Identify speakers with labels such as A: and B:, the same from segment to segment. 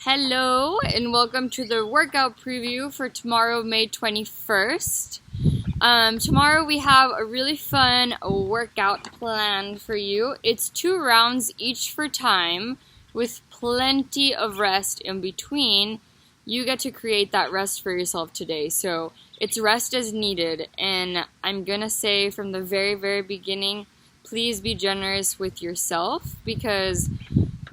A: Hello and welcome to the workout preview for tomorrow, May 21st. Tomorrow we have a really fun workout planned for you. It's 2 rounds each for time with plenty of rest in between. You get to create that rest for yourself today. So it's rest as needed, and I'm gonna say from the very beginning, please be generous with yourself because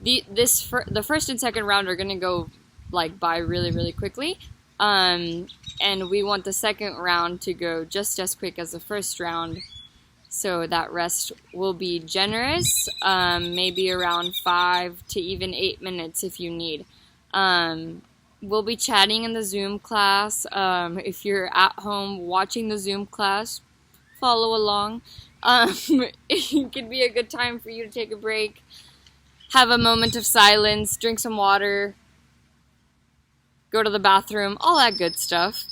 A: the first and second round are gonna go by really quickly, and we want the second round to go just as quick as the first round. So that rest will be generous, maybe around 5 to even 8 minutes if you need. We'll be chatting in the Zoom class. If you're at home watching the Zoom class, follow along. It could be a good time for you to take a break, have a moment of silence, drink some water, go to the bathroom, all that good stuff.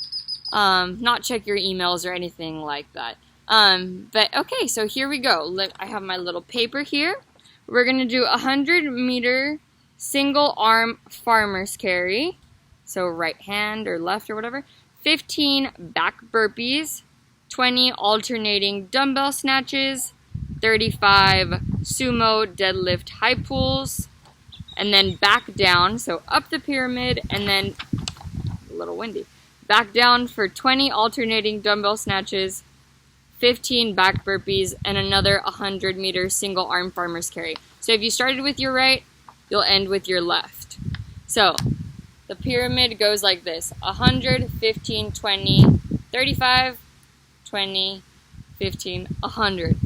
A: Not check your emails or anything like that. But okay, so here we go. I have my little paper here. We're going to do a 100-meter single arm farmer's carry. So right hand or left or whatever. 15 back burpees, 20 alternating dumbbell snatches, 35 sumo deadlift high pulls, and then back down, so up the pyramid, and then a little windy. Back down for 20 alternating dumbbell snatches, 15 back burpees, and another 100-meter single arm farmer's carry. So if you started with your right, you'll end with your left. So the pyramid goes like this: 100, 15, 20, 35, 20, 15, 100.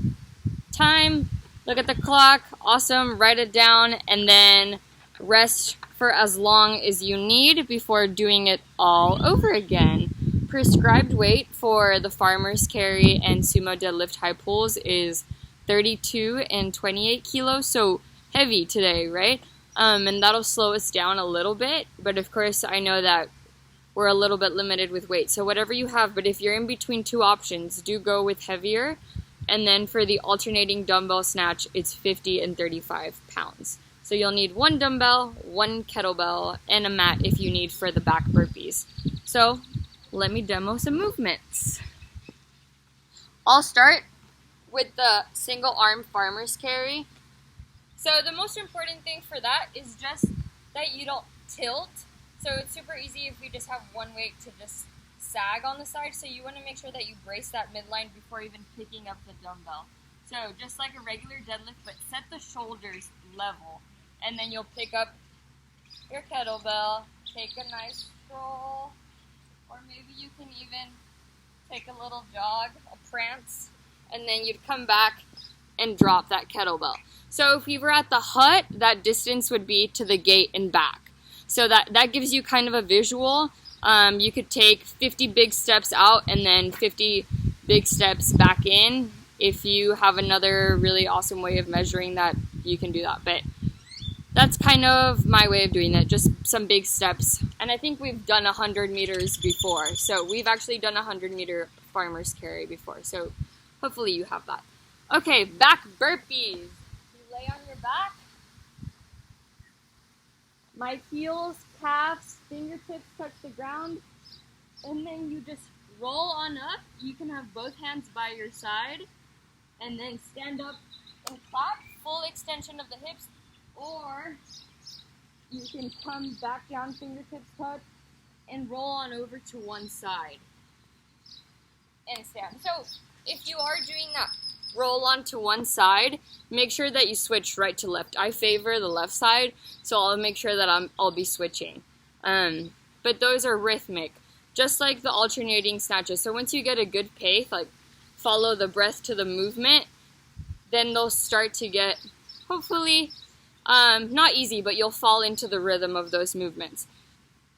A: Time, look at the clock, awesome, write it down, and then rest for as long as you need before doing it all over again. Prescribed weight for the farmer's carry and sumo deadlift high pulls is 32 and 28 kilos, so heavy today, right? And that'll slow us down a little bit, but of course I know that we're a little bit limited with weight, so whatever you have, but if you're in between 2 options, do go with heavier. And then for the alternating dumbbell snatch, it's 50 and 35 pounds. So you'll need 1 dumbbell, 1 kettlebell, and a mat if you need for the back burpees. So let me demo some movements. I'll start with the single arm farmer's carry. So the most important thing for that is just that you don't tilt. So it's super easy if you just have one weight to just sag on the side, so you want to make sure that you brace that midline before even picking up the dumbbell. So just like a regular deadlift, but set the shoulders level, and then you'll pick up your kettlebell, take a nice stroll, or maybe you can even take a little jog, a prance, and then you'd come back and drop that kettlebell. So if you were at the hut, that distance would be to the gate and back. So that gives you kind of a visual. You could take 50 big steps out and then 50 big steps back in. If you have another really awesome way of measuring that, you can do that. But that's kind of my way of doing it, just some big steps. And I think we've done 100 meters before. So we've actually done a 100-meter farmer's carry before. So hopefully you have that. Okay, back burpees. You lay on your back. My heels, calves, fingertips touch the ground, and then you just roll on up. You can have both hands by your side, and then stand up and clap, full extension of the hips, or you can come back down, fingertips touch, and roll on over to one side and stand. So if you are doing that roll on to one side, make sure that you switch right to left. I favor the left side, so I'll make sure that I'll be switching. But those are rhythmic, just like the alternating snatches. So once you get a good pace, follow the breath to the movement, then they'll start to get, hopefully, not easy, but you'll fall into the rhythm of those movements.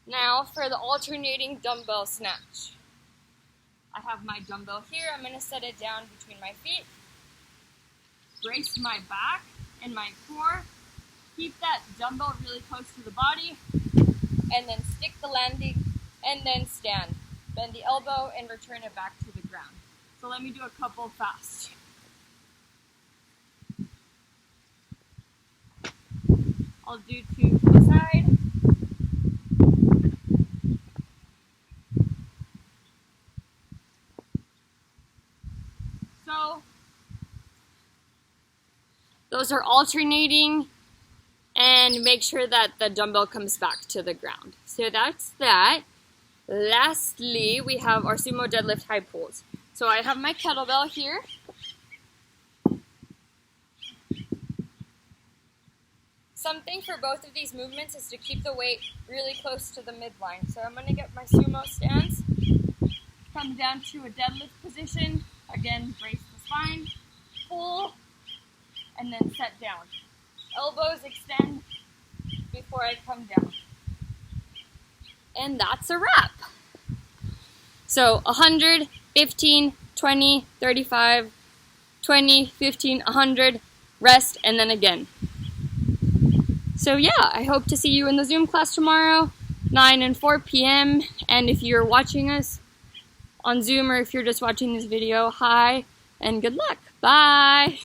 A: Now for the alternating dumbbell snatch. I have my dumbbell here. I'm going to set it down between my feet. Brace my back and my core. Keep that dumbbell really close to the body. And then stick the landing and then stand. Bend the elbow and return it back to the ground. So let me do a couple fast. I'll do 2 to the side. elbows are alternating, and make sure that the dumbbell comes back to the ground. So that's that. Lastly, we have our sumo deadlift high pulls. So I have my kettlebell here. Something for both of these movements is to keep the weight really close to the midline. So I'm going to get my sumo stance, come down to a deadlift position, again brace the spine, pull, and then set down. Elbows extend before I come down. And that's a wrap. So 100, 15, 20, 35, 20, 15, 100, rest, and then again. So yeah, I hope to see you in the Zoom class tomorrow, 9 and 4 p.m. And if you're watching us on Zoom or if you're just watching this video, hi and good luck. Bye.